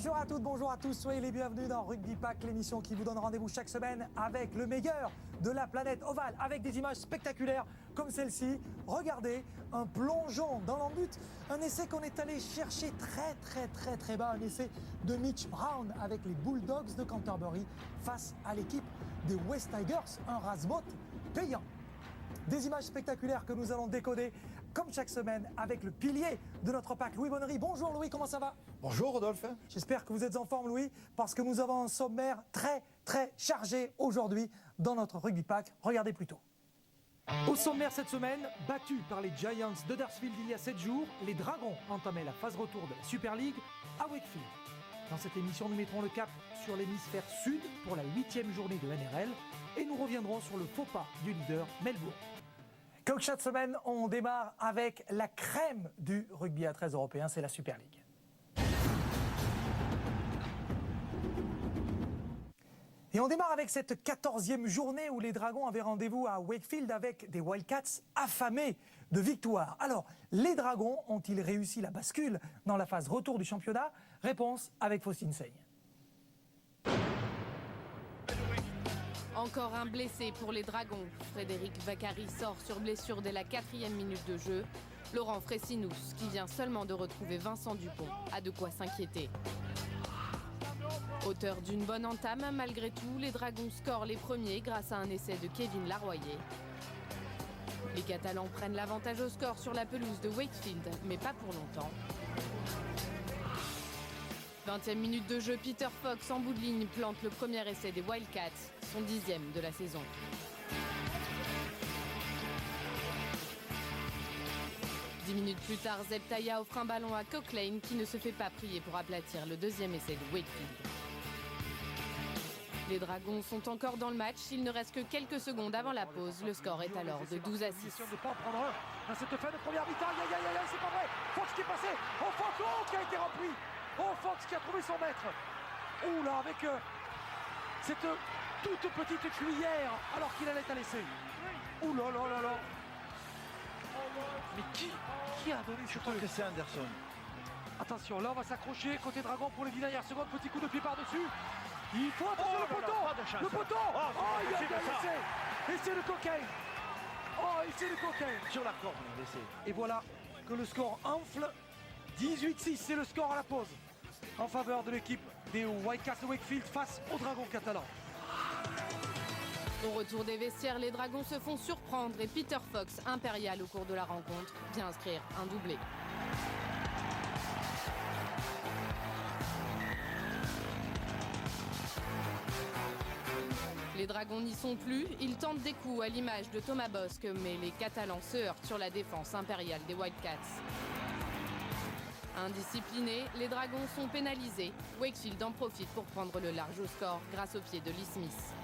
Bonjour à toutes, bonjour à tous, soyez les bienvenus dans Rugby Pack, l'émission qui vous donne rendez-vous chaque semaine avec le meilleur de la planète ovale, avec des images spectaculaires comme celle-ci. Regardez, un plongeon dans l'en-but, un essai qu'on est allé chercher très bas, un essai de Mitch Brown avec les Bulldogs de Canterbury face à l'équipe des West Tigers, un rasbot payant. Des images spectaculaires que nous allons décoder comme chaque semaine avec le pilier de notre pack, Louis Bonnery. Bonjour Louis, comment ça va? Bonjour Rodolphe. J'espère que vous êtes en forme Louis, parce que nous avons un sommaire très chargé aujourd'hui dans notre Rugby Pack. Regardez plutôt. Au sommaire cette semaine, battus par les Giants d'Huddersfield il y a 7 jours, les Dragons entamaient la phase retour de la Super League à Wakefield. Dans cette émission, nous mettrons le cap sur l'hémisphère sud pour la 8e journée de NRL et nous reviendrons sur le faux pas du leader Melbourne. Comme chaque semaine, on démarre avec la crème du rugby à 13 européen, c'est la Super League. Et on démarre avec cette 14e journée où les Dragons avaient rendez-vous à Wakefield avec des Wildcats affamés de victoire. Alors, les Dragons ont-ils réussi la bascule dans la phase retour du championnat? Réponse avec Faustine Seigne. Encore un blessé pour les Dragons. Frédéric Vacari sort sur blessure dès la 4e minute de jeu. Laurent Fressinous, qui vient seulement de retrouver Vincent Dupont, a de quoi s'inquiéter. Auteur d'une bonne entame, malgré tout, les Dragons scorent les premiers grâce à un essai de Kevin Larroyer. Les Catalans prennent l'avantage au score sur la pelouse de Wakefield, mais pas pour longtemps. 20e minute de jeu, Peter Fox en bout de ligne plante le premier essai des Wildcats, son 10e de la saison. Dix minutes plus tard, Zeb Taia offre un ballon à Cochrane qui ne se fait pas prier pour aplatir le deuxième essai de Wakefield. Les Dragons sont encore dans le match, il ne reste que quelques secondes avant la pause, le score est alors de 12 à 6. De pas en prendre un dans cette fin de première mi-temps, c'est pas vrai, Fox qui est passé, oh Fox qui a été repris, oh Fox qui a trouvé son maître, oh là avec cette toute petite cuillère alors qu'il allait à l'essai, oh là là là là. Mais qui a donné Je crois que c'est Anderson. Attention, là on va s'accrocher côté Dragon pour les 10 dernières secondes, petit coup de pied par-dessus. Il faut attention le poteau. Le poteau. Oh, il a bien laissé. Essai de Cochrane. Oh, essai de Cochrane. Sur la corde, l'essai. Et voilà que le score enfle. 18-6, c'est le score à la pause. En faveur de l'équipe des Wildcats de Wakefield face aux Dragons catalans. Au retour des vestiaires, les Dragons se font surprendre et Peter Fox, impérial au cours de la rencontre, vient inscrire un doublé. Les Dragons n'y sont plus, ils tentent des coups à l'image de Thomas Bosque, mais les Catalans se heurtent sur la défense impériale des Wildcats. Indisciplinés, les Dragons sont pénalisés. Wakefield en profite pour prendre le large au score grâce au pied de Lee Smith.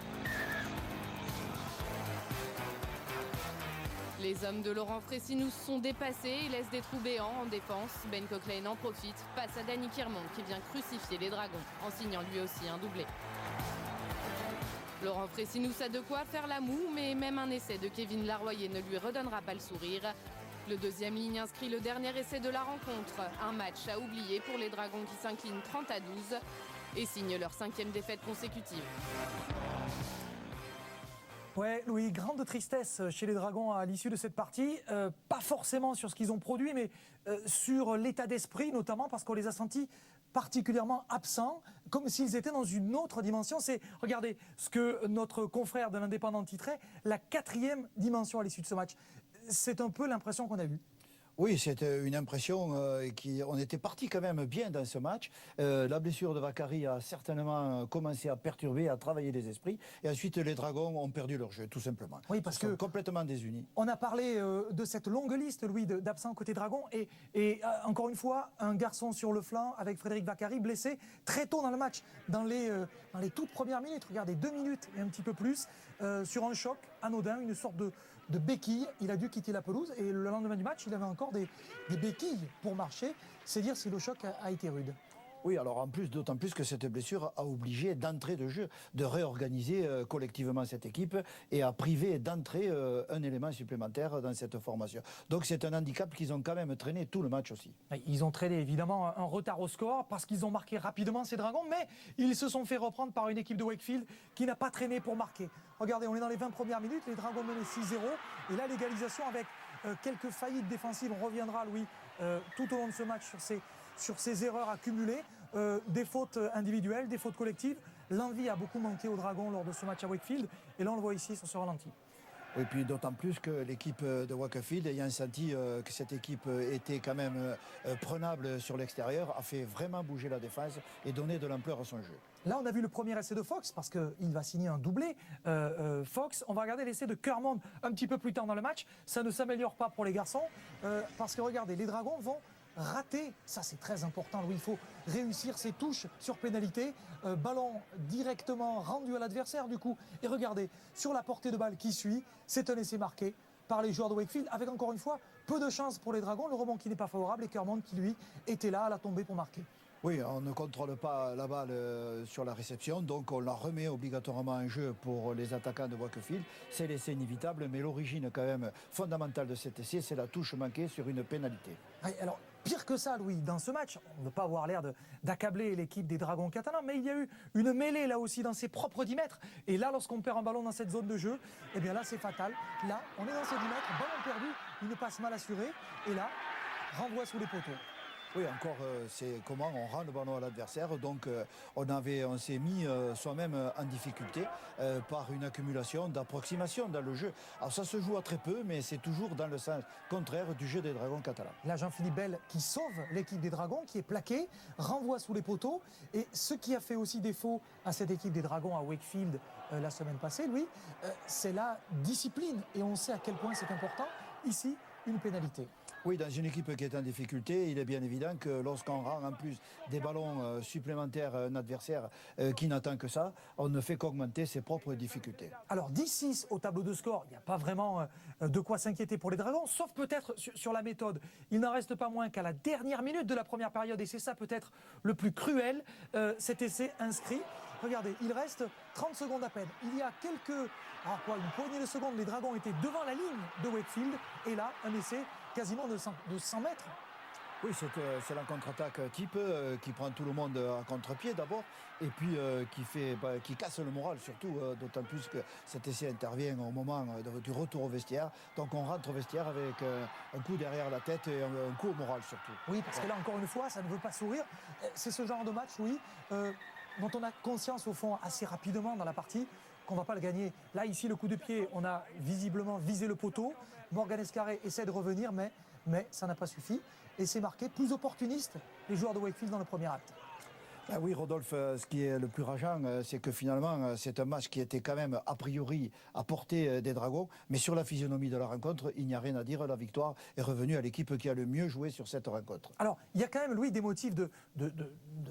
Les hommes de Laurent Fressinous sont dépassés et laissent des trous béants en défense. Ben Cochrane en profite, passe à Danny Kirmont qui vient crucifier les Dragons en signant lui aussi un doublé. Laurent Fressinous a de quoi faire la moue, mais même un essai de Kevin Larroyer ne lui redonnera pas le sourire. Le deuxième ligne inscrit le dernier essai de la rencontre. Un match à oublier pour les Dragons qui s'inclinent 30 à 12 et signent leur 5e défaite consécutive. Ouais, Louis, grande tristesse chez les Dragons à l'issue de cette partie. Pas forcément sur ce qu'ils ont produit, mais sur l'état d'esprit, notamment parce qu'on les a sentis particulièrement absents, comme s'ils étaient dans une autre dimension. C'est, regardez, ce que notre confrère de l'Indépendant titrait, la 4e dimension à l'issue de ce match. C'est un peu l'impression qu'on a eue. Oui, c'était une impression on était parti quand même bien dans ce match. La blessure de Vacari a certainement commencé à perturber, à travailler les esprits. Et ensuite, les Dragons ont perdu leur jeu, tout simplement. Oui, parce que complètement désunis. On a parlé de cette longue liste, Louis, d'absents côté Dragons. Et encore une fois, un garçon sur le flanc avec Frédéric Vacari blessé très tôt dans le match, dans les toutes premières minutes. Regardez, 2 minutes et un petit peu plus, sur un choc anodin, une sorte de béquille. Il a dû quitter la pelouse et le lendemain du match, il avait encore des béquilles pour marcher. C'est dire si le choc a été rude. Oui, alors d'autant plus que cette blessure a obligé d'entrée de jeu de réorganiser collectivement cette équipe et a privé d'entrée un élément supplémentaire dans cette formation. Donc c'est un handicap qu'ils ont quand même traîné tout le match aussi. Ils ont traîné évidemment un retard au score parce qu'ils ont marqué rapidement ces Dragons, mais ils se sont fait reprendre par une équipe de Wakefield qui n'a pas traîné pour marquer. Regardez, on est dans les 20 premières minutes, les Dragons menaient 6-0 et là l'égalisation avec quelques faillites défensives. On reviendra, Louis, tout au long de ce match sur ces erreurs accumulées, des fautes individuelles, des fautes collectives. L'envie a beaucoup manqué aux Dragons lors de ce match à Wakefield et là on le voit ici sur ce ralenti. Et puis d'autant plus que l'équipe de Wakefield, ayant senti que cette équipe était quand même prenable sur l'extérieur, a fait vraiment bouger la défense et donner de l'ampleur à son jeu. Là, on a vu le premier essai de Fox parce qu'il va signer un doublé. Fox, on va regarder l'essai de Kermond un petit peu plus tard dans le match. Ça ne s'améliore pas pour les garçons parce que regardez, les Dragons vont rater, ça c'est très important, Louis, il faut réussir ses touches sur pénalité, ballon directement rendu à l'adversaire du coup. Et regardez, sur la portée de balle qui suit, c'est un essai marqué par les joueurs de Wakefield avec encore une fois peu de chance pour les Dragons, le rebond qui n'est pas favorable et Kermond qui lui était là à la tombée pour marquer. Oui, on ne contrôle pas la balle sur la réception, donc on la remet obligatoirement en jeu pour les attaquants de Wakefield. C'est l'essai inévitable, mais l'origine quand même fondamentale de cet essai, c'est la touche manquée sur une pénalité. Oui, alors, pire que ça, Louis, dans ce match, on ne veut pas avoir l'air d'accabler l'équipe des Dragons catalans, mais il y a eu une mêlée là aussi dans ses propres 10 mètres. Et là, lorsqu'on perd un ballon dans cette zone de jeu, eh bien là, c'est fatal. Là, on est dans ces 10 mètres, ballon perdu, une passe mal assurée, et là, renvoi sous les poteaux. Oui, encore, c'est comment on rend le ballon à l'adversaire. Donc, on s'est mis soi-même en difficulté par une accumulation d'approximation dans le jeu. Alors, ça se joue à très peu, mais c'est toujours dans le sens contraire du jeu des Dragons catalans. Là, Jean-Philippe Bell qui sauve l'équipe des Dragons, qui est plaqué, renvoie sous les poteaux. Et ce qui a fait aussi défaut à cette équipe des Dragons à Wakefield la semaine passée, Louis, c'est la discipline. Et on sait à quel point c'est important. Ici, une pénalité. Oui, dans une équipe qui est en difficulté, il est bien évident que lorsqu'on rend en plus des ballons supplémentaires à un adversaire qui n'attend que ça, on ne fait qu'augmenter ses propres difficultés. Alors 10-6 au tableau de score, il n'y a pas vraiment de quoi s'inquiéter pour les Dragons, sauf peut-être sur la méthode. Il n'en reste pas moins qu'à la dernière minute de la première période, et c'est ça peut-être le plus cruel, cet essai inscrit. Regardez, il reste 30 secondes à peine. Il y a une poignée de secondes, les Dragons étaient devant la ligne de Wakefield, et là, un essai quasiment de 100 mètres. Oui, c'est la contre-attaque type qui prend tout le monde à contre-pied d'abord et puis qui casse le moral surtout, d'autant plus que cet essai intervient au moment du retour au vestiaire. Donc on rentre au vestiaire avec un coup derrière la tête et un coup au moral surtout. Oui, parce que là encore une fois, ça ne veut pas sourire. C'est ce genre de match, oui, dont on a conscience au fond assez rapidement dans la partie qu'on ne va pas le gagner. Là, ici, le coup de pied, on a visiblement visé le poteau. Morgan Escarré essaie de revenir, mais ça n'a pas suffi. Et c'est marqué plus opportuniste, les joueurs de Wakefield dans le premier acte. Ah oui, Rodolphe, ce qui est le plus rageant, c'est que finalement, c'est un match qui était quand même a priori à portée des Dragons, mais sur la physionomie de la rencontre, il n'y a rien à dire. La victoire est revenue à l'équipe qui a le mieux joué sur cette rencontre. Alors, il y a quand même, Louis, des motifs de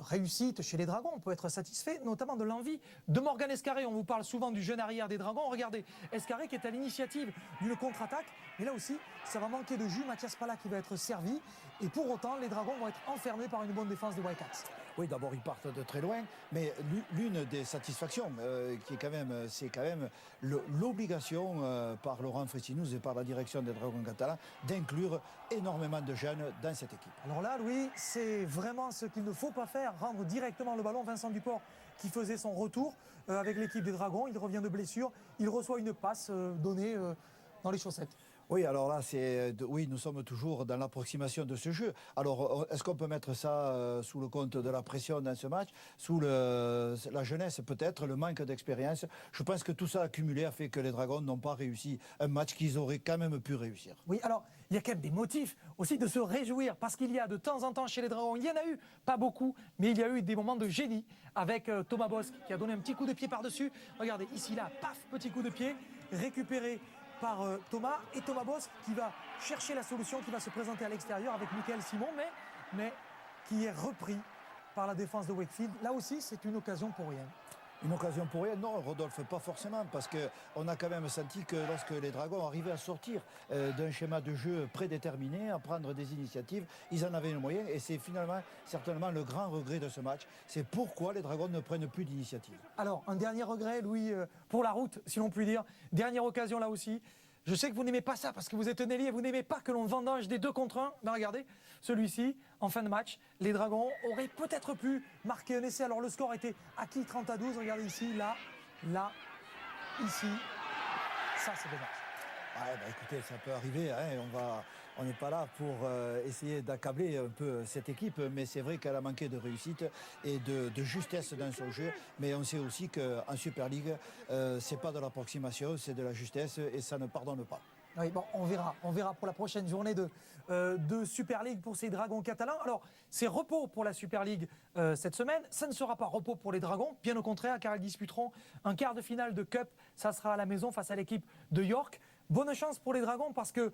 réussite chez les Dragons. On peut être satisfait, notamment de l'envie de Morgan Escarré. On vous parle souvent du jeune arrière des Dragons. Regardez, Escarré qui est à l'initiative d'une contre-attaque. Mais là aussi, ça va manquer de jus. Mathias Pala qui va être servi. Et pour autant, les Dragons vont être enfermés par une bonne défense des Wildcats. Oui, d'abord ils partent de très loin, mais l'une des satisfactions, c'est quand même l'obligation par Laurent Fressinous et par la direction des Dragons catalans d'inclure énormément de jeunes dans cette équipe. Alors là, Louis, c'est vraiment ce qu'il ne faut pas faire, rendre directement le ballon. Vincent Duport qui faisait son retour avec l'équipe des Dragons, il revient de blessure, il reçoit une passe donnée dans les chaussettes. Oui, alors là, nous sommes toujours dans l'approximation de ce jeu. Alors, est-ce qu'on peut mettre ça sous le compte de la pression dans ce match, sous la jeunesse peut-être, le manque d'expérience? Je pense que tout ça accumulé a fait que les Dragons n'ont pas réussi un match qu'ils auraient quand même pu réussir. Oui, alors, il y a quand même des motifs aussi de se réjouir, parce qu'il y a de temps en temps chez les Dragons, il y en a eu, pas beaucoup, mais il y a eu des moments de génie avec Thomas Bosc qui a donné un petit coup de pied par-dessus. Regardez, ici, là, paf, petit coup de pied, récupéré par Thomas, et Thomas Bosc qui va chercher la solution, qui va se présenter à l'extérieur avec Michael Simon, mais qui est repris par la défense de Wakefield. Là aussi, c'est une occasion pour rien. Une occasion pour rien? Non, Rodolphe, pas forcément, parce qu'on a quand même senti que lorsque les Dragons arrivaient à sortir d'un schéma de jeu prédéterminé, à prendre des initiatives, ils en avaient le moyen, et c'est finalement certainement le grand regret de ce match. C'est pourquoi les Dragons ne prennent plus d'initiative. Alors, un dernier regret, Louis, pour la route, si l'on peut dire. Dernière occasion là aussi. Je sais que vous n'aimez pas ça parce que vous êtes un ailier et vous n'aimez pas que l'on vendange des 2 contre 1. Mais regardez, celui-ci, en fin de match, les Dragons auraient peut-être pu marquer un essai. Alors le score était acquis 30-12. Regardez ici, là, ici. Ça, c'est dommage. Ouais, bah écoutez, ça peut arriver, hein, on n'est pas là pour essayer d'accabler un peu cette équipe, mais c'est vrai qu'elle a manqué de réussite et de justesse dans son jeu. Mais on sait aussi qu'en Super League, c'est pas de l'approximation, c'est de la justesse et ça ne pardonne pas. Oui, bon, on verra pour la prochaine journée de Super League pour ces Dragons catalans. Alors, c'est repos pour la Super League cette semaine. Ça ne sera pas repos pour les Dragons, bien au contraire, car ils disputeront un quart de finale de Cup. Ça sera à la maison face à l'équipe de York. Bonne chance pour les Dragons parce que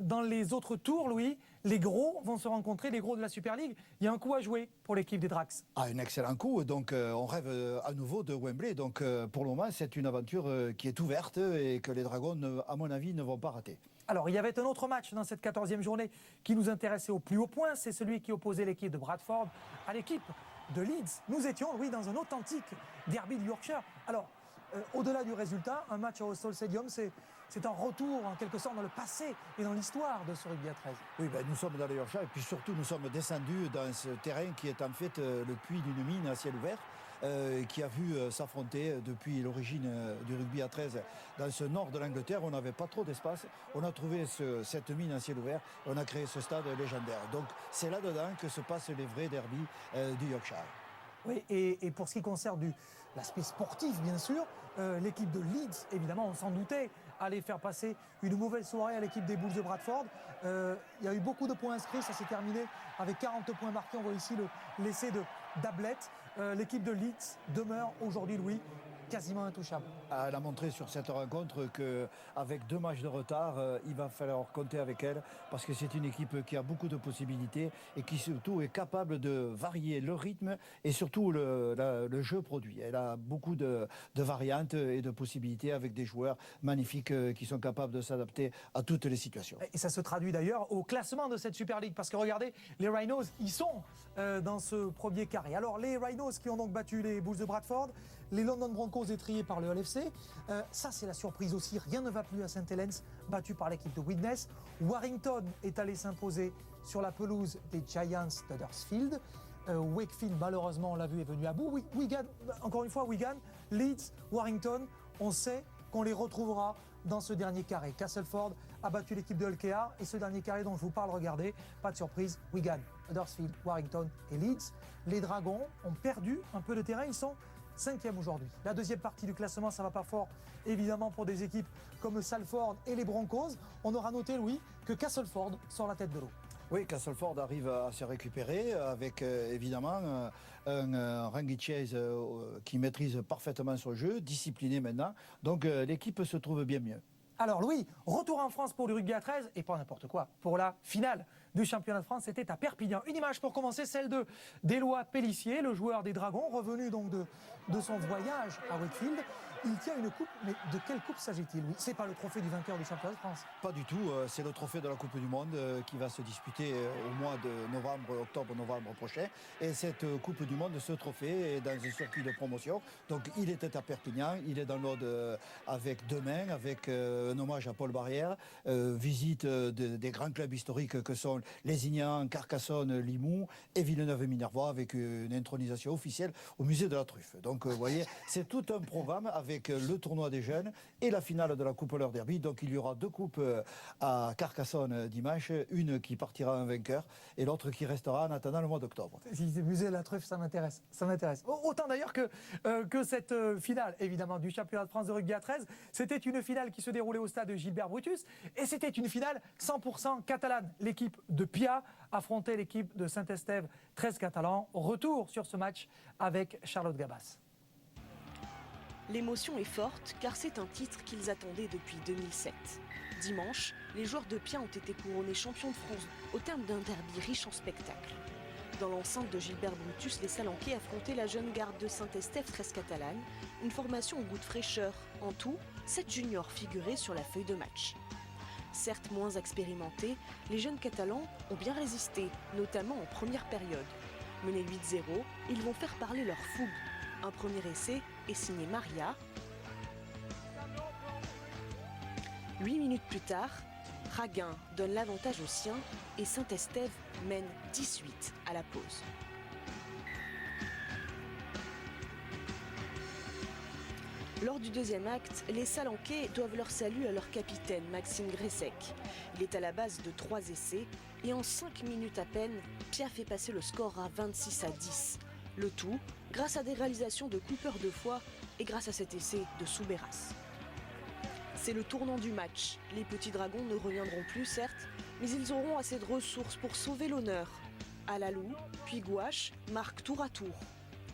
dans les autres tours, Louis, les gros vont se rencontrer, les gros de la Super League. Il y a un coup à jouer pour l'équipe des Drax. Ah, un excellent coup. Donc, on rêve à nouveau de Wembley. Donc, pour le moment, c'est une aventure qui est ouverte et que les Dragons, à mon avis, ne vont pas rater. Alors, il y avait un autre match dans cette 14e journée qui nous intéressait au plus haut point. C'est celui qui opposait l'équipe de Bradford à l'équipe de Leeds. Nous étions, oui, dans un authentique derby du Yorkshire. Alors, au-delà du résultat, un match au Sol Stadium, c'est un retour en quelque sorte dans le passé et dans l'histoire de ce rugby à 13. Oui, ben, nous sommes dans le Yorkshire et puis surtout nous sommes descendus dans ce terrain qui est en fait le puits d'une mine à ciel ouvert. Qui a vu s'affronter depuis l'origine du rugby à 13 dans ce nord de l'Angleterre. On n'avait pas trop d'espace. On a trouvé cette mine à ciel ouvert. On a créé ce stade légendaire. Donc c'est là-dedans que se passent les vrais derbys du Yorkshire. Oui, et pour ce qui concerne l'aspect sportif, bien sûr, l'équipe de Leeds, évidemment, on s'en doutait, allait faire passer une mauvaise soirée à l'équipe des Bulls de Bradford. Il y a eu beaucoup de points inscrits, ça s'est terminé avec 40 points marqués. On voit ici l'essai d'Ablett. L'équipe de Leeds demeure aujourd'hui, Louis, quasiment intouchable. Elle a montré sur cette rencontre qu'avec 2 matchs de retard, il va falloir compter avec elle parce que c'est une équipe qui a beaucoup de possibilités et qui surtout est capable de varier le rythme et surtout le jeu produit. Elle a beaucoup de variantes et de possibilités avec des joueurs magnifiques qui sont capables de s'adapter à toutes les situations. Et ça se traduit d'ailleurs au classement de cette Super League parce que regardez, les Rhinos, ils sont dans ce premier carré. Alors les Rhinos qui ont donc battu les Bulls de Bradford, les London Broncos étriés par le LFC. Ça, c'est la surprise aussi. Rien ne va plus à St. Helens, battu par l'équipe de Widnes. Warrington est allé s'imposer sur la pelouse des Giants d'Huddersfield. Wakefield, malheureusement, on l'a vu, est venu à bout. Wigan, encore une fois, Wigan, Leeds, Warrington, on sait qu'on les retrouvera dans ce dernier carré. Castleford a battu l'équipe de Hull KR et ce dernier carré dont je vous parle, regardez, pas de surprise, Wigan, Huddersfield, Warrington et Leeds. Les Dragons ont perdu un peu de terrain, ils sont 5e aujourd'hui. La deuxième partie du classement, ça va pas fort, évidemment, pour des équipes comme Salford et les Broncos. On aura noté, Louis, que Castleford sort la tête de l'eau. Oui, Castleford arrive à se récupérer avec évidemment un Rangi Chase qui maîtrise parfaitement son jeu, discipliné maintenant. Donc l'équipe se trouve bien mieux. Alors Louis, retour en France pour le rugby à 13 et pas n'importe quoi, pour la finale du championnat de France, c'était à Perpignan. Une image pour commencer, celle d'Éloi Pellissier, le joueur des Dragons, revenu donc de son voyage à Wakefield. Il tient une coupe, mais de quelle coupe s'agit-il? Oui, c'est pas le trophée du vainqueur du championnat de France. Pas du tout, c'est le trophée de la Coupe du Monde qui va se disputer au mois de octobre-novembre prochain. Et cette Coupe du Monde, ce trophée est dans un circuit de promotion. Donc il était à Perpignan, il est dans l'ordre avec demain, avec un hommage à Paul Barrière, visite des grands clubs historiques que sont Lézignan, Carcassonne, Limoux et Villeneuve-Minervois avec une intronisation officielle au musée de la Truffe. Donc vous voyez, c'est tout un programme avec le tournoi des jeunes et la finale de la Coupe Leur Derby. Donc il y aura 2 coupes à Carcassonne dimanche, une qui partira un vainqueur et l'autre qui restera en attendant le mois d'octobre. Si c'est musée de la Truffe, ça m'intéresse. Ça m'intéresse. Autant d'ailleurs que cette finale, évidemment, du championnat de France de rugby à 13. C'était une finale qui se déroulait au stade Gilbert Brutus et c'était une finale 100% catalane. L'équipe de Pia affrontait l'équipe de Saint-Estève, 13 catalans. Retour sur ce match avec Charlotte Gabas. L'émotion est forte car c'est un titre qu'ils attendaient depuis 2007. Dimanche, les joueurs de Pia ont été couronnés champions de France au terme d'un derby riche en spectacles. Dans l'enceinte de Gilbert Brutus, les Salanquais affrontaient la jeune garde de Saint-Estèphe 13 catalane, une formation au goût de fraîcheur. En tout, 7 juniors figuraient sur la feuille de match. Certes moins expérimentés, les jeunes Catalans ont bien résisté, notamment en première période. Menés 8-0, ils vont faire parler leur fougue. Un premier essai est signé Maria. 8 minutes plus tard, Raguin donne l'avantage aux siens et Saint-Estève mène 18 à la pause. Lors du deuxième acte, les Salanquais doivent leur salut à leur capitaine Maxime Gressec. Il est à la base de 3 essais et en 5 minutes à peine, Pia fait passer le score à 26-10. Le tout grâce à des réalisations de Cooper de Foix et grâce à cet essai de Soubeyras. C'est le tournant du match. Les petits dragons ne reviendront plus, certes, mais ils auront assez de ressources pour sauver l'honneur. Alalou, puis Gouache marquent tour à tour.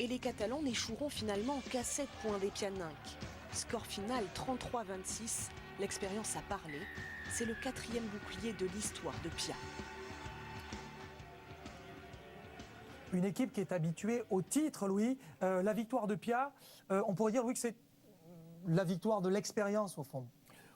Et les Catalans n'échoueront finalement qu'à 7 points des Pianinques. Score final 33-26, l'expérience a parlé. C'est le 4e bouclier de l'histoire de Pia. Une équipe qui est habituée au titre, Louis. La victoire de Pia, on pourrait dire, Louis, que c'est la victoire de l'expérience au fond.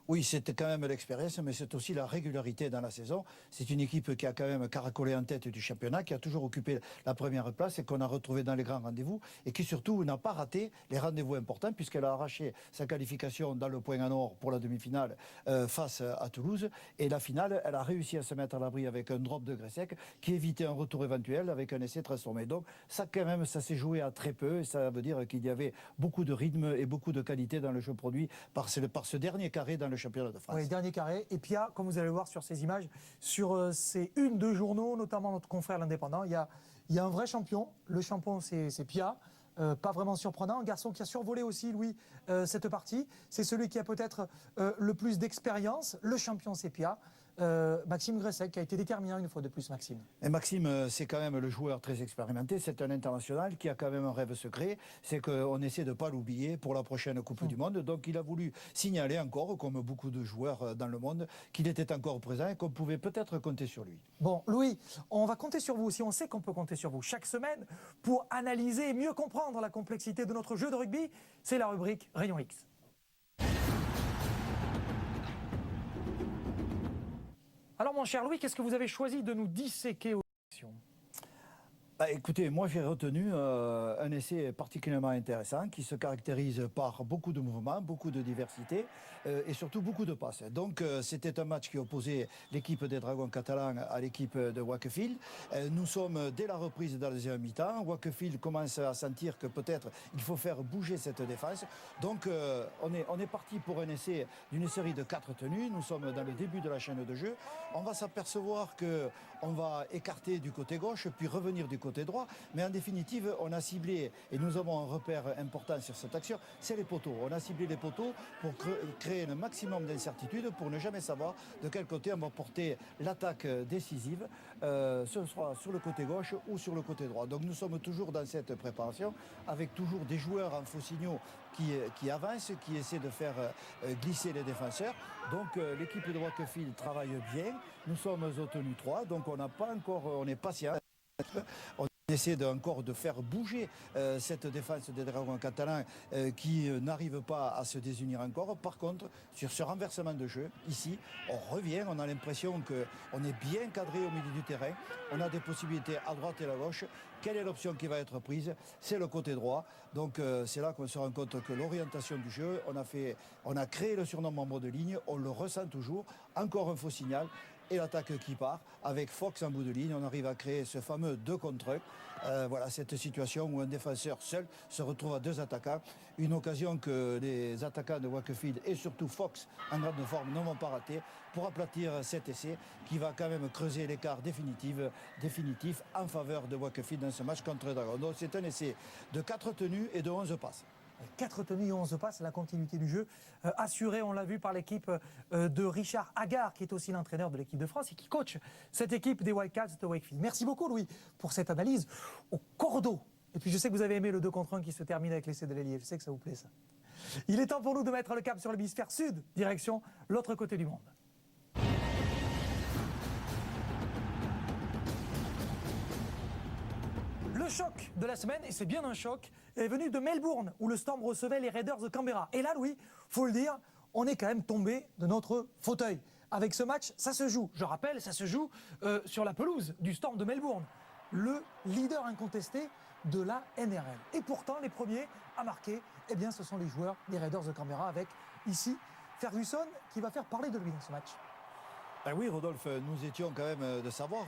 Oui, c'était quand même l'expérience, mais c'est aussi la régularité dans la saison. C'est une équipe qui a quand même caracolé en tête du championnat, qui a toujours occupé la première place et qu'on a retrouvé dans les grands rendez-vous et qui surtout n'a pas raté les rendez-vous importants puisqu'elle a arraché sa qualification dans le point en or pour la demi-finale face à Toulouse. Et la finale, elle a réussi à se mettre à l'abri avec un drop de Gressec qui évitait un retour éventuel avec un essai transformé. Donc ça quand même, ça s'est joué à très peu et ça veut dire qu'il y avait beaucoup de rythme et beaucoup de qualité dans le jeu produit par ce dernier carré dans le championnat de France. Oui, dernier carré. Et Pia, comme vous allez le voir sur ces images, sur ces unes de journaux, notamment notre confrère l'Indépendant, il y a un vrai champion. Le champion, c'est Pia. Pas vraiment surprenant. Un garçon qui a survolé aussi, Louis, cette partie. C'est celui qui a peut-être le plus d'expérience. Le champion, c'est Pia. Maxime Gressec qui a été déterminant une fois de plus, Maxime. Et Maxime, c'est quand même le joueur très expérimenté, c'est un international qui a quand même un rêve secret, c'est qu'on essaie de ne pas l'oublier pour la prochaine Coupe du Monde. Donc il a voulu signaler encore, comme beaucoup de joueurs dans le monde, qu'il était encore présent et qu'on pouvait peut-être compter sur lui. Bon, Louis, on va compter sur vous aussi, on sait qu'on peut compter sur vous chaque semaine pour analyser et mieux comprendre la complexité de notre jeu de rugby. C'est la rubrique Rayon X. Alors mon cher Louis, qu'est-ce que vous avez choisi de nous disséquer aux élections ? Écoutez, moi j'ai retenu un essai particulièrement intéressant qui se caractérise par beaucoup de mouvements, beaucoup de diversité et surtout beaucoup de passes. Donc c'était un match qui opposait l'équipe des Dragons catalans à l'équipe de Wakefield. Nous sommes dès la reprise dans la deuxième mi-temps. Wakefield commence à sentir que peut-être il faut faire bouger cette défense. Donc on est parti pour un essai d'une série de 4 tenues. Nous sommes dans le début de la chaîne de jeu. On va s'apercevoir qu'on va écarter du côté gauche puis revenir du côté droit, mais en définitive on a ciblé, et nous avons un repère important sur cette action, c'est les poteaux. On a ciblé les poteaux pour créer un maximum d'incertitude, pour ne jamais savoir de quel côté on va porter l'attaque décisive, ce sera sur le côté gauche ou sur le côté droit. Donc nous sommes toujours dans cette préparation, avec toujours des joueurs en faux signaux qui avancent, qui essaient de faire glisser les défenseurs. Donc l'équipe de Wakefield travaille bien, nous sommes au tenu 3, donc on est patient. On essaie encore de faire bouger cette défense des Dragons catalans qui n'arrive pas à se désunir encore. Par contre, sur ce renversement de jeu, ici, on revient, on a l'impression qu'on est bien cadré au milieu du terrain. On a des possibilités à droite et à gauche. Quelle est l'option qui va être prise? C'est le côté droit. Donc c'est là qu'on se rend compte que l'orientation du jeu, on a créé le surnom membre de ligne, on le ressent toujours. Encore un faux signal. Et l'attaque qui part, avec Fox en bout de ligne, on arrive à créer ce fameux 2 contre 1. Voilà cette situation où un défenseur seul se retrouve à 2 attaquants. Une occasion que les attaquants de Wakefield et surtout Fox en grande forme ne vont pas rater pour aplatir cet essai qui va quand même creuser l'écart définitif en faveur de Wakefield dans ce match contre les Dragons. Donc c'est un essai de 4 tenues et de 11 passes. 4 tenues et 11 passes, la continuité du jeu assurée, on l'a vu, par l'équipe de Richard Agar, qui est aussi l'entraîneur de l'équipe de France et qui coach cette équipe des Wildcats de Wakefield. Merci beaucoup Louis pour cette analyse au cordeau. Et puis je sais que vous avez aimé le 2 contre 1 qui se termine avec l'essai de l'ailier, je sais que ça vous plaît ça. Il est temps pour nous de mettre le cap sur l'hémisphère sud, direction l'autre côté du monde. Le choc de la semaine, et c'est bien un choc, est venu de Melbourne, où le Storm recevait les Raiders de Canberra. Et là, Louis, faut le dire, on est quand même tombé de notre fauteuil. Avec ce match, ça se joue, je rappelle, ça se joue sur la pelouse du Storm de Melbourne, le leader incontesté de la NRL. Et pourtant, les premiers à marquer, eh bien, ce sont les joueurs des Raiders de Canberra, avec ici Ferguson qui va faire parler de lui dans ce match. Ben oui, Rodolphe, nous étions quand même de savoir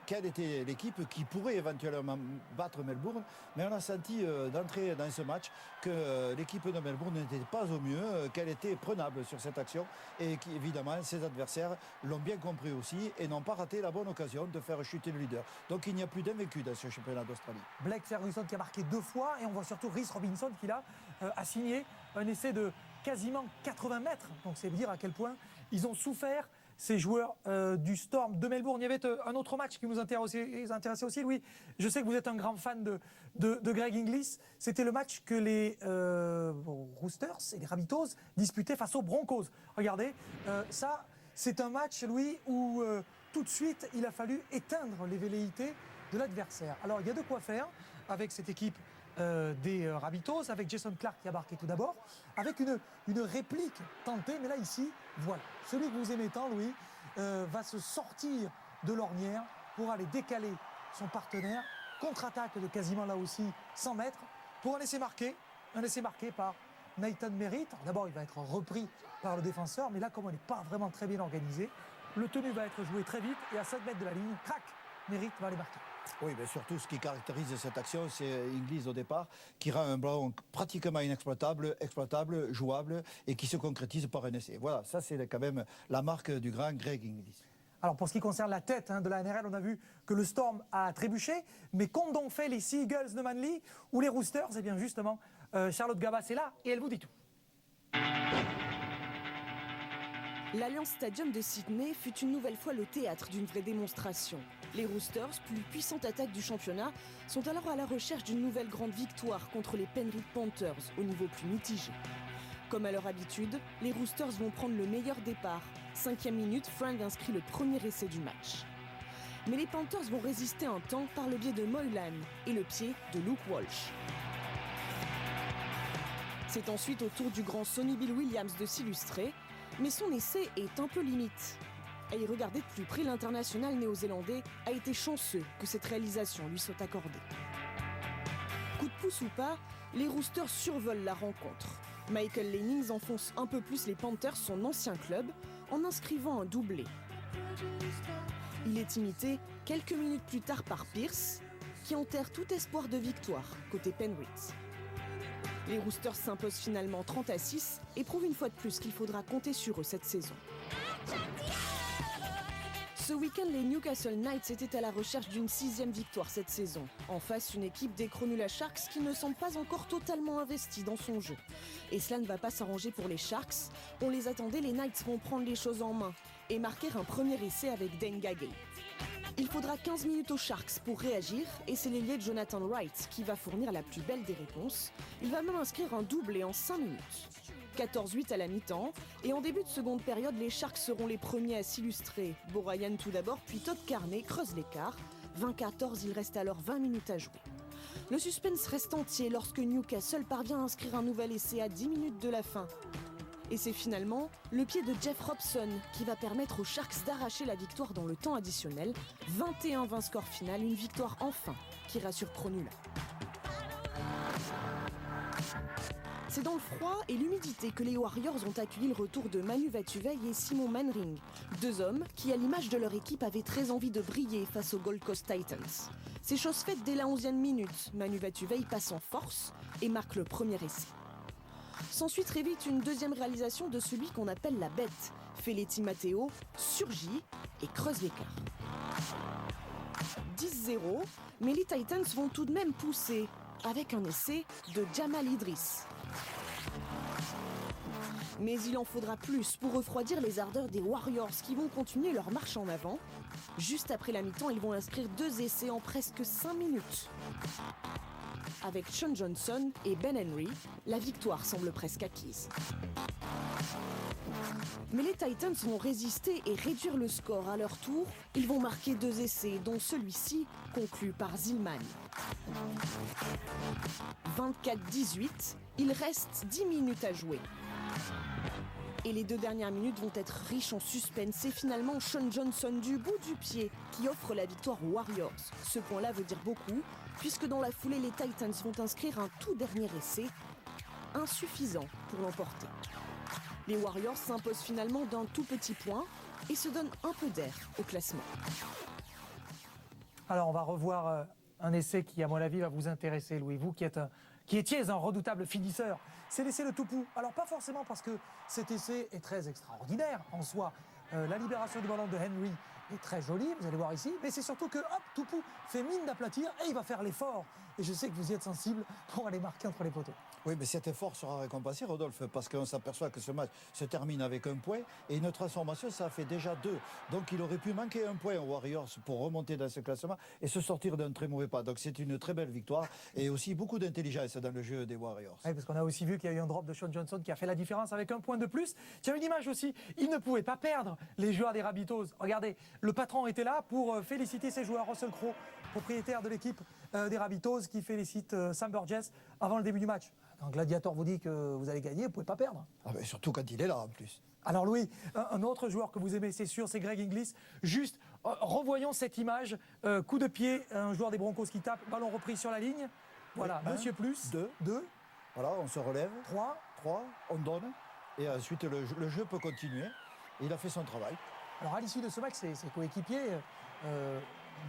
quelle était l'équipe qui pourrait éventuellement battre Melbourne, mais on a senti d'entrer dans ce match que l'équipe de Melbourne n'était pas au mieux, qu'elle était prenable sur cette action et qu'évidemment ses adversaires l'ont bien compris aussi et n'ont pas raté la bonne occasion de faire chuter le leader. Donc il n'y a plus d'invaincu dans ce championnat d'Australie. Blake Ferguson qui a marqué 2 fois et on voit surtout Rhys Robinson qui là a signé un essai de quasiment 80 mètres. Donc c'est dire à quel point ils ont souffert, ces joueurs du Storm de Melbourne. Il y avait un autre match qui nous intéressait aussi, Louis. Je sais que vous êtes un grand fan de Greg Inglis. C'était le match que les Roosters et les Rabbitohs disputaient face aux Broncos. Regardez, ça, c'est un match, Louis, où tout de suite, il a fallu éteindre les velléités de l'adversaire. Alors, il y a de quoi faire avec cette équipe des Rabbitohs, avec Jason Clark qui a marqué tout d'abord, avec une réplique tentée, mais là ici, voilà. Celui que vous aimez tant, Louis, va se sortir de l'ornière pour aller décaler son partenaire, contre-attaque de quasiment là aussi 100 mètres, pour un essai marqué par Nathan Merritt. D'abord, il va être repris par le défenseur, mais là, comme on n'est pas vraiment très bien organisé, le tenu va être joué très vite, et à 5 mètres de la ligne, crac, Merritt va les marquer. Oui, mais surtout, ce qui caractérise cette action, c'est Inglis au départ, qui rend un ballon pratiquement inexploitable, exploitable, jouable, et qui se concrétise par un essai. Voilà, ça c'est quand même la marque du grand Greg Inglis. Alors pour ce qui concerne la tête de la NRL, on a vu que le Storm a trébuché, mais qu'ont donc fait les Sea Eagles de Manly ou les Roosters? Eh bien justement, Charlotte Gabas est là et elle vous dit tout. L'Alliance Stadium de Sydney fut une nouvelle fois le théâtre d'une vraie démonstration. Les Roosters, plus puissante attaque du championnat, sont alors à la recherche d'une nouvelle grande victoire contre les Penrith Panthers, au niveau plus mitigé. Comme à leur habitude, les Roosters vont prendre le meilleur départ. 5e minute, Frank inscrit le premier essai du match. Mais les Panthers vont résister un temps par le biais de Moylan et le pied de Luke Walsh. C'est ensuite au tour du grand Sonny Bill Williams de s'illustrer, mais son essai est un peu limite. À y regarder de plus près, l'international néo-zélandais a été chanceux que cette réalisation lui soit accordée. Coup de pouce ou pas, les Roosters survolent la rencontre. Michael Lennings enfonce un peu plus les Panthers, son ancien club, en inscrivant un doublé. Il est imité quelques minutes plus tard par Pearce, qui enterre tout espoir de victoire côté Penrith. Les Roosters s'imposent finalement 30-6 et prouvent une fois de plus qu'il faudra compter sur eux cette saison. Ce week-end, les Newcastle Knights étaient à la recherche d'une 6e victoire cette saison. En face, une équipe des Cronulla Sharks qui ne semble pas encore totalement investie dans son jeu. Et cela ne va pas s'arranger pour les Sharks. On les attendait, les Knights vont prendre les choses en main et marquer un premier essai avec Denga Gay. Il faudra 15 minutes aux Sharks pour réagir et c'est l'ailier Jonathan Wright qui va fournir la plus belle des réponses. Il va même inscrire un doublé en 5 minutes. 14-8 à la mi-temps et en début de seconde période, les Sharks seront les premiers à s'illustrer. Beau Ryan tout d'abord, puis Todd Carney creuse l'écart. 20-14, il reste alors 20 minutes à jouer. Le suspense reste entier lorsque Newcastle parvient à inscrire un nouvel essai à 10 minutes de la fin. Et c'est finalement le pied de Jeff Robson qui va permettre aux Sharks d'arracher la victoire dans le temps additionnel. 21-20 score final, une victoire enfin qui rassure Cronulla. C'est dans le froid et l'humidité que les Warriors ont accueilli le retour de Manu Vatuvei et Simon Manring. 2 hommes qui, à l'image de leur équipe, avaient très envie de briller face aux Gold Coast Titans. C'est chose faite dès la 11e minute. Manu Vatuvei passe en force et marque le premier essai. S'ensuit très vite une deuxième réalisation de celui qu'on appelle la bête. Feleti Matteo surgit et creuse l'écart. 10-0, mais les Titans vont tout de même pousser avec un essai de Jamal Idris. Mais il en faudra plus pour refroidir les ardeurs des Warriors qui vont continuer leur marche en avant. Juste après la mi-temps, ils vont inscrire 2 essais en presque 5 minutes. Avec Sean Johnson et Ben Henry, la victoire semble presque acquise. Mais les Titans vont résister et réduire le score à leur tour. Ils vont marquer 2 essais, dont celui-ci conclu par Zillman. 24-18, il reste 10 minutes à jouer. Et les 2 dernières minutes vont être riches en suspense. C'est finalement Sean Johnson du bout du pied qui offre la victoire aux Warriors. Ce point-là veut dire beaucoup, puisque dans la foulée, les Titans vont inscrire un tout dernier essai, insuffisant pour l'emporter. Les Warriors s'imposent finalement d'un tout petit point et se donnent un peu d'air au classement. Alors on va revoir un essai qui, à mon avis, va vous intéresser, Louis. Vous qui étiez un redoutable finisseur. C'est l'essai de Tupou. Alors pas forcément parce que cet essai est très extraordinaire en soi. La libération du ballon de Henry est très jolie, vous allez voir ici. Mais c'est surtout que, hop, Tupou fait mine d'aplatir et il va faire l'effort. Et je sais que vous y êtes sensible pour aller marquer entre les poteaux. Oui, mais cet effort sera récompensé, Rodolphe, parce qu'on s'aperçoit que ce match se termine avec un point et une transformation, ça fait déjà 2. Donc il aurait pu manquer un point aux Warriors pour remonter dans ce classement et se sortir d'un très mauvais pas. Donc c'est une très belle victoire et aussi beaucoup d'intelligence dans le jeu des Warriors. Oui, parce qu'on a aussi vu qu'il y a eu un drop de Sean Johnson qui a fait la différence avec un point de plus. Tiens, une image aussi, ils ne pouvaient pas perdre les joueurs des Rabbitohs. Regardez, le patron était là pour féliciter ses joueurs. Russell Crowe, propriétaire de l'équipe des Rabbitohs, qui félicite Sam Burgess avant le début du match. Quand Gladiator vous dit que vous allez gagner, vous ne pouvez pas perdre. Ah ben surtout quand il est là en plus. Alors Louis, un autre joueur que vous aimez, c'est sûr, c'est Greg Inglis. Juste, revoyons cette image. Coup de pied, un joueur des Broncos qui tape, ballon repris sur la ligne. Voilà, Oui, monsieur plus. 2. Voilà, on se relève. 3. On donne. Et ensuite, le jeu peut continuer. Et il a fait son travail. Alors à l'issue de ce match, ses coéquipiers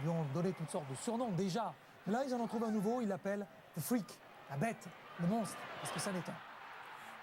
lui ont donné toutes sortes de surnoms déjà. Mais là, ils en ont trouvé un nouveau, ils l'appellent The Freak, la bête, le monstre, parce que ça n'est un.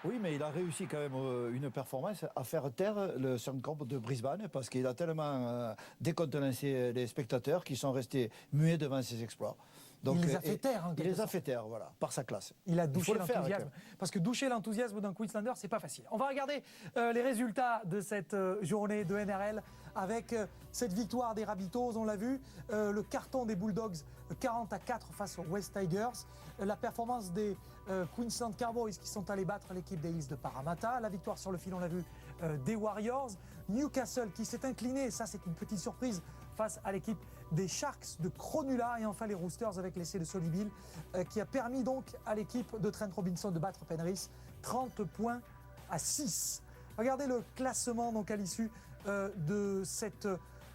Oui, mais il a réussi quand même une performance à faire taire le Suncorp de Brisbane parce qu'il a tellement décontenancé les spectateurs qui sont restés muets devant ses exploits. Donc, il les a fait taire. Il les a fait taire, voilà, par sa classe. Il a douché l'enthousiasme. Parce que doucher l'enthousiasme d'un Queenslander, c'est pas facile. On va regarder les résultats de cette journée de NRL avec cette victoire des Rabbitohs, on l'a vu. Le carton des Bulldogs 40-4 face aux West Tigers. La performance des Queensland Cowboys qui sont allés battre l'équipe des Hills de Parramatta. La victoire sur le fil, on l'a vu, des Warriors. Newcastle qui s'est incliné, ça c'est une petite surprise, face à l'équipe des Sharks de Cronulla. Et enfin les Roosters avec l'essai de Solihull qui a permis donc à l'équipe de Trent Robinson de battre Penrith 30 points à 6. Regardez le classement donc à l'issue de cette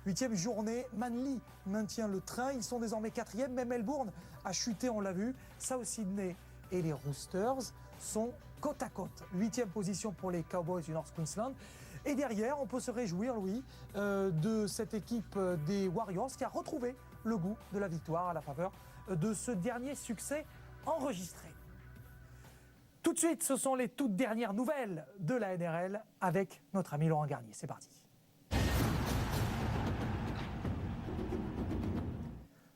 8e journée. Manly maintient le train, ils sont désormais 4e, mais Melbourne a chuté, on l'a vu. South Sydney et les Roosters sont côte à côte. 8e position pour les Cowboys du North Queensland. Et derrière, on peut se réjouir, Louis, de cette équipe des Warriors qui a retrouvé le goût de la victoire à la faveur de ce dernier succès enregistré. Tout de suite, ce sont les toutes dernières nouvelles de la NRL avec notre ami Laurent Garnier. C'est parti.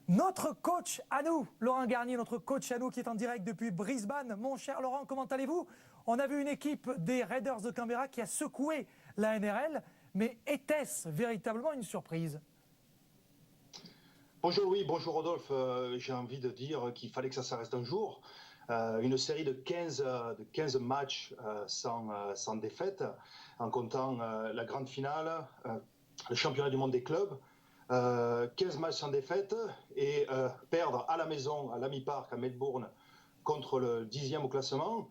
Notre coach à nous, Laurent Garnier, notre coach à nous qui est en direct depuis Brisbane. Mon cher Laurent, comment allez-vous? On a vu une équipe des Raiders de Canberra qui a secoué la NRL, mais était-ce véritablement une surprise? Bonjour Louis, bonjour Rodolphe. J'ai envie de dire qu'il fallait que ça reste un jour. Une série de 15 matchs sans défaite, en comptant la grande finale, le championnat du monde des clubs. 15 matchs sans défaite et perdre à la maison, à l'Ami Park, à Melbourne, contre le 10e au classement,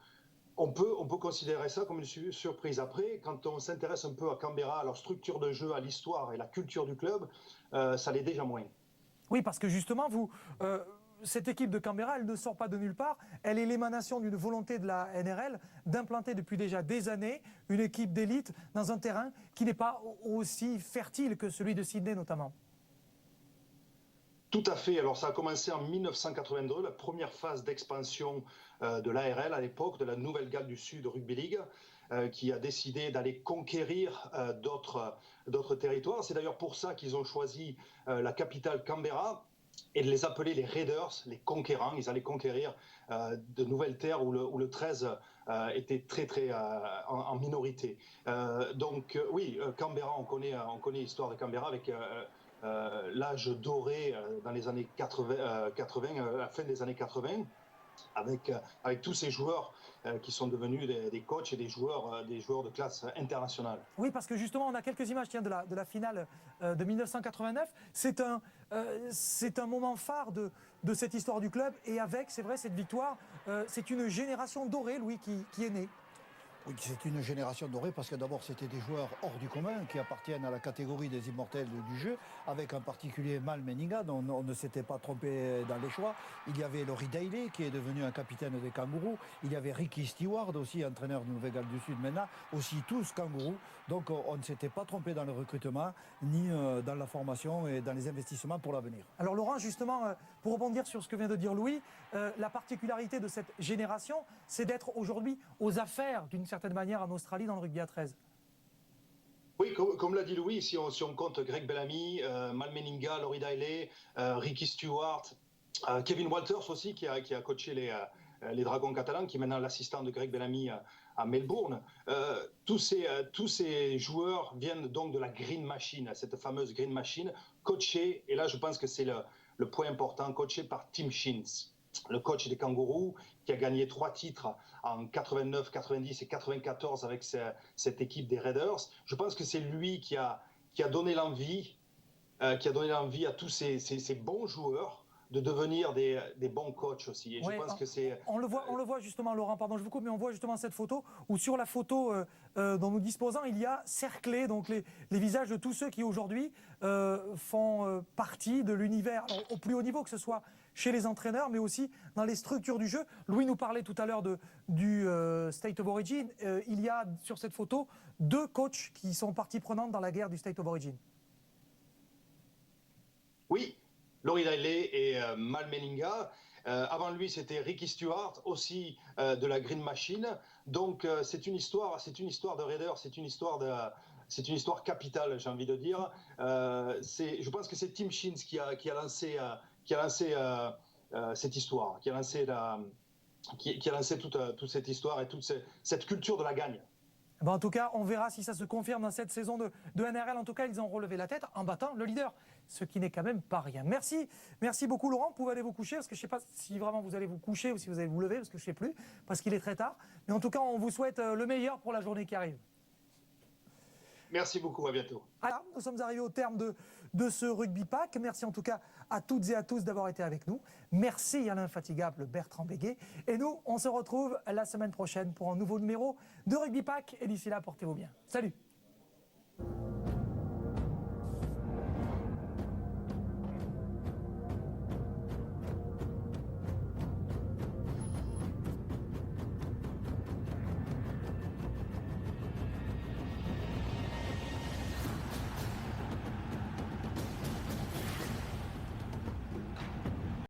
on peut considérer ça comme une surprise. Après, quand on s'intéresse un peu à Canberra, à leur structure de jeu, à l'histoire et la culture du club, ça l'est déjà moins. Oui, parce que justement, cette équipe de Canberra, elle ne sort pas de nulle part. Elle est l'émanation d'une volonté de la NRL d'implanter depuis déjà des années une équipe d'élite dans un terrain qui n'est pas aussi fertile que celui de Sydney notamment. Tout à fait. Alors ça a commencé en 1982, la première phase d'expansion de l'ARL à l'époque, de la Nouvelle-Galles du Sud Rugby League, qui a décidé d'aller conquérir d'autres territoires. C'est d'ailleurs pour ça qu'ils ont choisi la capitale Canberra et de les appeler les Raiders, les conquérants. Ils allaient conquérir de nouvelles terres où le 13 était très en minorité. Donc oui, Canberra, on connaît l'histoire de Canberra avec l'âge doré dans les années 80, la fin des années 80. avec tous ces joueurs qui sont devenus des coachs et des joueurs de classe internationale. Oui, parce que justement, on a quelques images de la finale de 1989. C'est un moment phare de cette histoire du club. Et avec, c'est vrai, cette victoire, c'est une génération dorée, Louis, qui est née. Oui, c'est une génération dorée parce que d'abord c'était des joueurs hors du commun qui appartiennent à la catégorie des immortels du jeu, avec en particulier Mal Meninga dont on ne s'était pas trompé dans les choix. Il y avait Laurie Daly qui est devenu un capitaine des Kangourous. Il y avait Ricky Stewart aussi, entraîneur de Nouvelle-Galles du Sud maintenant, aussi tous Kangourous. Donc on ne s'était pas trompé dans le recrutement, ni dans la formation et dans les investissements pour l'avenir. Alors Laurent, justement, pour rebondir sur ce que vient de dire Louis, la particularité de cette génération, c'est d'être aujourd'hui aux affaires d'une certaine manière en Australie dans le rugby à 13. Oui, comme l'a dit Louis, si on compte Greg Bellamy, Mal Meninga, Laurie Daly, Ricky Stewart, Kevin Walters aussi qui a coaché les Dragons catalans, qui est maintenant l'assistant de Greg Bellamy à Melbourne. Tous ces joueurs viennent donc de la Green Machine, cette fameuse Green Machine, coachée, et là je pense que c'est le point important, coaché par Tim Sheens, le coach des Kangourous, qui a gagné 3 titres en 89, 90 et 94 avec cette équipe des Raiders. Je pense que c'est lui qui a donné l'envie à tous ces bons joueurs de devenir des bons coachs aussi. Et Ouais, je pense que c'est... On le voit justement, Laurent, pardon, je vous coupe, mais on voit justement cette photo où sur la photo dont nous disposons, il y a cerclé donc les visages de tous ceux qui aujourd'hui font partie de l'univers au plus haut niveau, que ce soit chez les entraîneurs, mais aussi dans les structures du jeu. Louis nous parlait tout à l'heure du State of Origin. Il y a sur cette photo 2 coachs qui sont partie prenante dans la guerre du State of Origin. Oui, Laurie Daly et Mal Meninga. Avant lui, c'était Ricky Stewart, aussi de la Green Machine. Donc c'est une histoire de Raiders, c'est une histoire capitale, j'ai envie de dire. Je pense que c'est Tim Sheens qui a lancé cette histoire, qui a lancé toute cette histoire et toute cette culture de la gagne. Ben en tout cas, on verra si ça se confirme dans cette saison de NRL. En tout cas, ils ont relevé la tête en battant le leader, ce qui n'est quand même pas rien. Merci beaucoup Laurent. Vous pouvez aller vous coucher, parce que je ne sais pas si vraiment vous allez vous coucher ou si vous allez vous lever, parce que je ne sais plus, parce qu'il est très tard. Mais en tout cas, on vous souhaite le meilleur pour la journée qui arrive. Merci beaucoup, à bientôt. Alors, nous sommes arrivés au terme de ce Rugby Pack. Merci en tout cas à toutes et à tous d'avoir été avec nous. Merci à l'infatigable Bertrand Béguet. Et nous, on se retrouve la semaine prochaine pour un nouveau numéro de Rugby Pack. Et d'ici là, portez-vous bien. Salut!